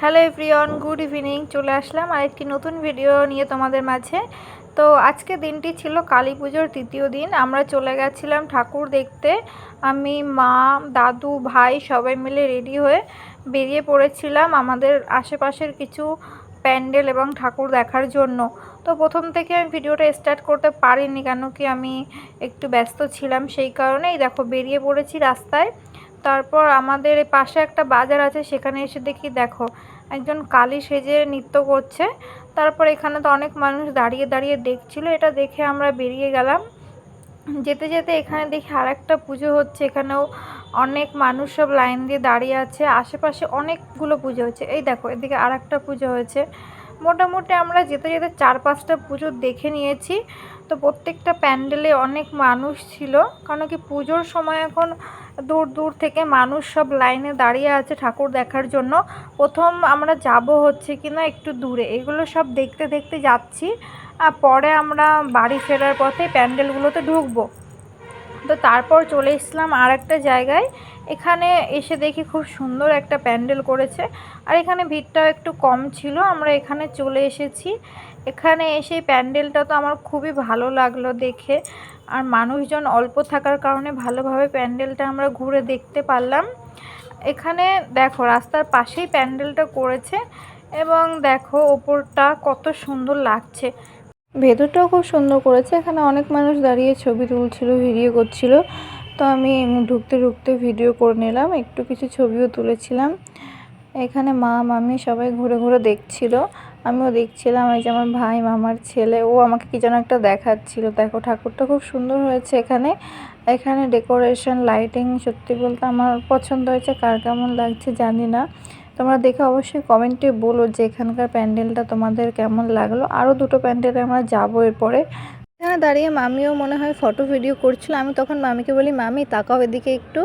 Hello everyone, good evening. চলে আসলাম আরেকটি নতুন ভিডিও নিয়ে তোমাদের মাঝে। তো আজকে দিনটি ছিল কালী পুজোর তৃতীয় দিন। আমরা চলে গেছিলাম ঠাকুর দেখতে। আমি, মা, দাদু, ভাই সবাই মিলে রেডি হয়ে বেরিয়ে পড়েছিলাম আমাদের আশেপাশের কিছু প্যান্ডেল এবং ঠাকুর দেখার জন্য। তো প্রথম থেকে আমি ভিডিওটা স্টার্ট করতে পারিনি, কেন কি আমি একটু ব্যস্ত ছিলাম, সেই কারণেই দেখো বেরিয়ে পড়েছি রাস্তায়। তারপর আমাদের এই পাশে একটা বাজার আছে, সেখানে এসে দেখি দেখো একজন কালী সেজে নৃত্য করছে। তারপর এখানে তো অনেক মানুষ দাঁড়িয়ে দাঁড়িয়ে দেখছিল, এটা দেখে আমরা বেরিয়ে গেলাম। যেতে যেতে এখানে দেখি আর একটা পুজো হচ্ছে, এখানেও অনেক মানুষ সব লাইন দিয়ে দাঁড়িয়ে আছে। আশেপাশে অনেকগুলো পুজো হচ্ছে, এই দেখো এদিকে আর একটা পুজো হয়েছে। মোটামুটি আমরা যেতে যেতে 4-5টা পুজো দেখে নিয়েছি। তো প্রত্যেকটা প্যান্ডেলে অনেক মানুষ ছিল, কারণ কি পুজোর সময় এখন দূর দূর থেকে মানুষ সব লাইনে দাঁড়িয়ে আছে ঠাকুর দেখার জন্য। প্রথম আমরা যাব হচ্ছে কিনা একটু দূরে, এগুলো সব দেখতে দেখতে যাচ্ছি। আর পরে আমরা বাড়ি ফেরার পথে প্যান্ডেলগুলোতে ঢুকবো। তো তারপর চলে এসলাম আর একটা জায়গায়। এখানে এসে দেখি খুব সুন্দর একটা প্যান্ডেল করেছে, আর এখানে ভিড়টাও একটু কম ছিল। আমরা এখানে চলে এসেছি। এখানে এসে প্যান্ডেলটা তো আমার খুবই ভালো লাগলো দেখে, আর মানুষজন অল্প থাকার কারণে ভালোভাবে প্যান্ডেলটা আমরা ঘুরে দেখতে পারলাম। এখানে দেখো রাস্তার পাশেই প্যান্ডেলটা করেছে, এবং দেখো ওপরটা কত সুন্দর লাগছে, ভেতরটাও খুব সুন্দর করেছে। এখানে অনেক মানুষ দাঁড়িয়ে ছবি তুলছিল, ভিডিও করছিল। তো আমি ঢুকতে ঢুকতে ভিডিও করে নিলাম, একটু কিছু ছবিও তুলেছিলাম। এখানে মা মামি সবাই ঘুরে ঘুরে দেখছিল, আমিও দেখছিলাম। এই যে আমার ভাই, মামার ছেলে, ও আমাকে কি যেন একটা দেখাচ্ছিল। দেখো ঠাকুরটা খুব সুন্দর হয়েছে। এখানে এখানে ডেকোরেশন, লাইটিং সত্যি বলতে আমার পছন্দ হয়েছে। কার কেমন লাগছে জানি না, তোমরা দেখে অবশ্যই কমেন্টে বলো যে এখানকার প্যান্ডেলটা তোমাদের কেমন লাগলো। আরও দুটো প্যান্ডেলে আমরা যাবো এরপরে। এখানে দাঁড়িয়ে মামিও মনে হয় ফটো ভিডিও করছিল। আমি তখন মামিকে বলি, মামি তাকাও এদিকে একটু।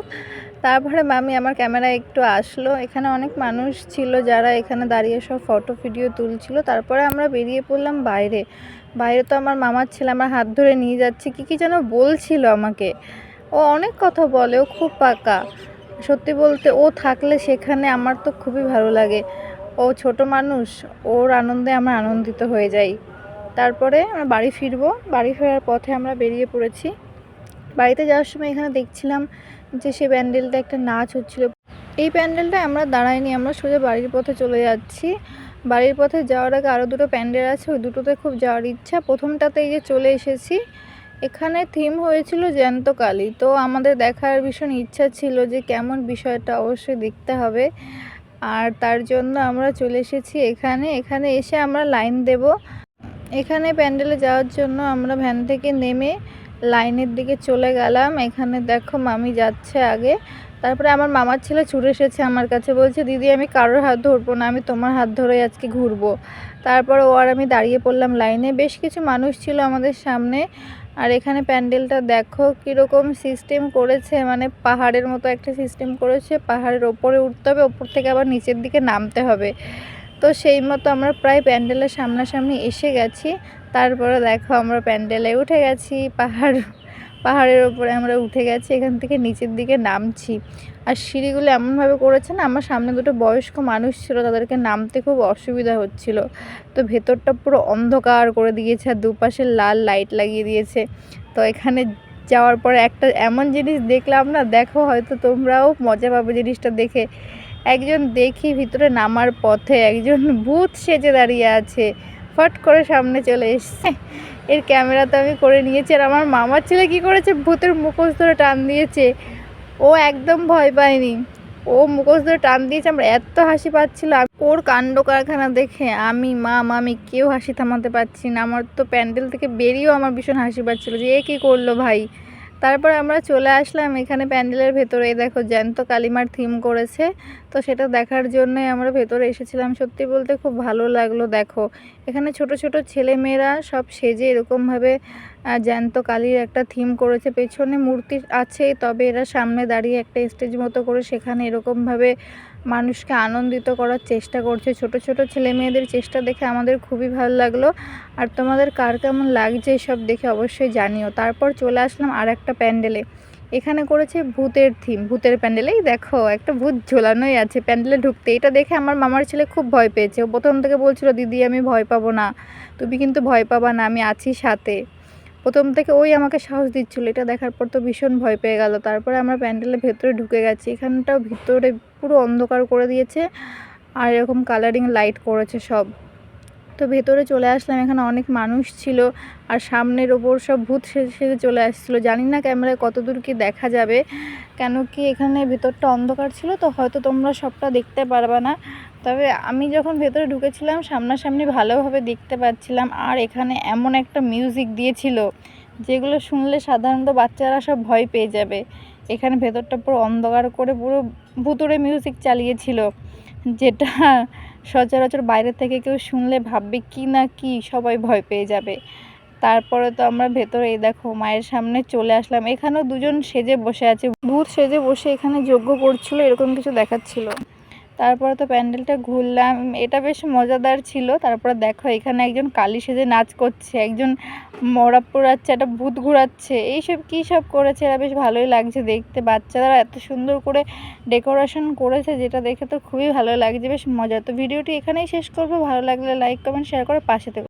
তারপরে মামি আমার ক্যামেরায় একটু আসলো। এখানে অনেক মানুষ ছিল যারা এখানে দাঁড়িয়ে সব ফটো ভিডিও তুলছিল। তারপরে আমরা বেরিয়ে পড়লাম বাইরে। বাইরে তো আমার মামার ছেলে আমার হাত ধরে নিয়ে যাচ্ছে, কী যেন বলছিল আমাকে। ও অনেক কথা বলে, ও খুব পাকা। সত্যি বলতে ও থাকলে সেখানে আমার তো খুবই ভালো লাগে। ও ছোট মানুষ, ওর আনন্দে আমরা আনন্দিত হয়ে যাই। তারপরে আমরা বাড়ি ফিরবো। বাড়ি ফেরার পথে আমরা বেরিয়ে পড়েছি। বাড়িতে যাওয়ার সময় এখানে দেখছিলাম যে সে প্যান্ডেলটা একটা নাচ হচ্ছিল। এই প্যান্ডেলটা আমরা দাঁড়াইনি, আমরা সোজা বাড়ির পথে চলে যাচ্ছি। বাড়ির পথে যাওয়ার আগে আরও দুটো প্যান্ডেল আছে, ওই দুটোতে খুব যাওয়ার ইচ্ছা। প্রথমটাতে এই যে চলে এসেছি। এখানে থিম হয়েছিল জ্যান্ত কালী। তো আমাদের দেখার ভীষণ ইচ্ছা ছিল যে কেমন বিষয়টা, অবশ্যই দেখতে হবে। আর তার জন্য আমরা চলে এসেছি এখানে। এখানে এসে আমরা লাইন দেব। এখানে প্যান্ডেলে যাওয়ার জন্য আমরা ভ্যান থেকে নেমে লাইনের দিকে চলে গেলাম। এখানে দেখো মামি যাচ্ছে আগে। তারপরে আমার মামার ছেলে ছুটে এসেছে আমার কাছে, বলছে দিদি আমি কারোর হাত ধরবো না, আমি তোমার হাত ধরেই আজকে ঘুরবো। তারপরে ও আর আমি দাঁড়িয়ে পড়লাম লাইনে। বেশ কিছু মানুষ ছিল আমাদের সামনে। আর এখানে প্যান্ডেলটা দেখো কীরকম সিস্টেম করেছে, মানে পাহাড়ের মতো একটা সিস্টেম করেছে। পাহাড়ের ওপরে উঠতে হবে, ওপর থেকে আবার নিচের দিকে নামতে হবে। তো সেই মতো আমরা প্রায় প্যান্ডেলের সামনাসামনি এসে গেছি। তারপরে দেখো আমরা প্যান্ডেলে উঠে গেছি। পাহাড়ের ওপরে আমরা উঠে গেছি, এখান থেকে নিচের দিকে নামছি। আর সিঁড়িগুলো এমনভাবে করেছে না, আমার সামনে দুটো বয়স্ক মানুষ ছিল, তাদেরকে নামতে খুব অসুবিধা হচ্ছিল। তো ভেতরটা পুরো অন্ধকার করে দিয়েছে, আর দুপাশে লাল লাইট লাগিয়ে দিয়েছে। তো এখানে যাওয়ার পরে একটা এমন জিনিস দেখলাম না, দেখো হয়তো তোমরাও মজা পাবে জিনিসটা দেখে। একজন দেখি ভিতরে নামার পথে একজন ভূত সেজে দাঁড়িয়ে আছে, ফট করে সামনে চলে এসছে। এর ক্যামেরা তো আমি করে নিয়েছি। আর আমার মামার ছেলে কি করেছে, ভূতের মুখোশ ধরে টান দিয়েছে। ও একদম ভয় পায়নি, ও মুখোশ ধরে টান দিয়েছে। আমরা এত হাসি পাচ্ছিল ওর কাণ্ড কারখানা দেখে, আমি, মা, মামি কেউ হাসি থামাতে পারছি না। আমার তো প্যান্ডেল থেকে বেরিয়েও আমার ভীষণ হাসি পাচ্ছিল যে এ কী করলো ভাই। তারপর আমরা চলে আসলাম এখানে প্যান্ডেলের ভেতরে। দেখো জ্যান্ত কালিমার থিম করেছে, তো সেটা দেখার জন্যই আমরা ভেতরে এসেছিলাম। সত্যি বলতে খুব ভালো লাগলো। দেখো এখানে ছোট ছোট ছেলে মেয়েরা সব সেজে এরকমভাবে জ্যান্ত কালীর একটা থিম করেছে। পেছনে মূর্তি আছে, তবে এরা সামনে দাঁড়িয়ে একটা স্টেজ মতো করে সেখানে এরকমভাবে মানুষকে আনন্দিত করার চেষ্টা করছে। ছোট ছোট ছেলে মেয়েদের চেষ্টা দেখে আমাদের খুবই ভালো লাগলো। আর তোমাদের কার কেমন লাগছে সব দেখে অবশ্যই জানিও। তারপর চলে আসলাম আর একটা প্যান্ডেলে। এখানে করেছে ভূতের থিম, ভূতের প্যান্ডেলেই দেখো একটা ভূত ঝোলানোই আছে প্যান্ডেলে ঢুকতে। এটা দেখে আমার মামার ছেলে খুব ভয় পেয়েছে। ও প্রথম থেকে বলছিল দিদি আমি ভয় পাবো না, তুমি কিন্তু ভয় পাবা না, আমি আছি সাথে। প্রথম থেকে ওই আমাকে সাহস দিচ্ছিল। এটা দেখার পর তো ভীষণ ভয় পেয়ে গেল। তারপরে আমরা প্যান্ডেলের ভেতরে ঢুকে গেছি। এখানটাও ভিতরে পুরো অন্ধকার করে দিয়েছে আর এরকম কালারিং লাইট করেছে সব। তো ভেতরে চলে আসলাম, এখানে অনেক মানুষ ছিল আর সামনের ওপর সব ভূত সেজে সেজে চলে আসছিলো। জানি না ক্যামেরায় কতদূর কি দেখা যাবে, কেন কি এখানে ভেতরটা অন্ধকার ছিল, তো হয়তো তোমরা সবটা দেখতে পারবে না। তবে আমি যখন ভেতরে ঢুকেছিলাম সামনাসামনি ভালোভাবে দেখতে পাচ্ছিলাম। আর এখানে এমন একটা মিউজিক দিয়েছিল যেগুলো শুনলে সাধারণত বাচ্চারা সব ভয় পেয়ে যাবে। এখানে ভেতরটা পুরো অন্ধকার করে পুরো ভুতুড়ে মিউজিক চালিয়েছিল, যেটা সচরাচর বাইরে থেকে কেউ শুনলে ভাববে কি না কি, সবাই ভয় পেয়ে যাবে। তারপরে তো আমরা ভেতরে এই দেখো মায়ের সামনে চলে আসলাম। এখানেও দুজন সেজে বসে আছে, ভূত সেজে বসে এখানে যজ্ঞ করছিল এরকম কিছু দেখাচ্ছিল। তারপরে তো প্যান্ডেলটা ঘুরলাম, এটা বেশ মজাদার ছিল। তারপরে দেখো এখানে একজন কালী সেজে নাচ করছে, একজন মরা পোড়াচ্ছে, একটা ভূত ঘুরাচ্ছে, এইসব কী সব করেছে, এরা বেশ ভালোই লাগছে দেখতে। বাচ্চারা এত সুন্দর করে ডেকোরেশন করেছে, যেটা দেখে তো খুবই ভালো লাগছে, বেশ মজা। তো ভিডিওটি এখানেই শেষ করবো। ভালো লাগলে লাইক কমেন্ট শেয়ার করে পাশে থেকো।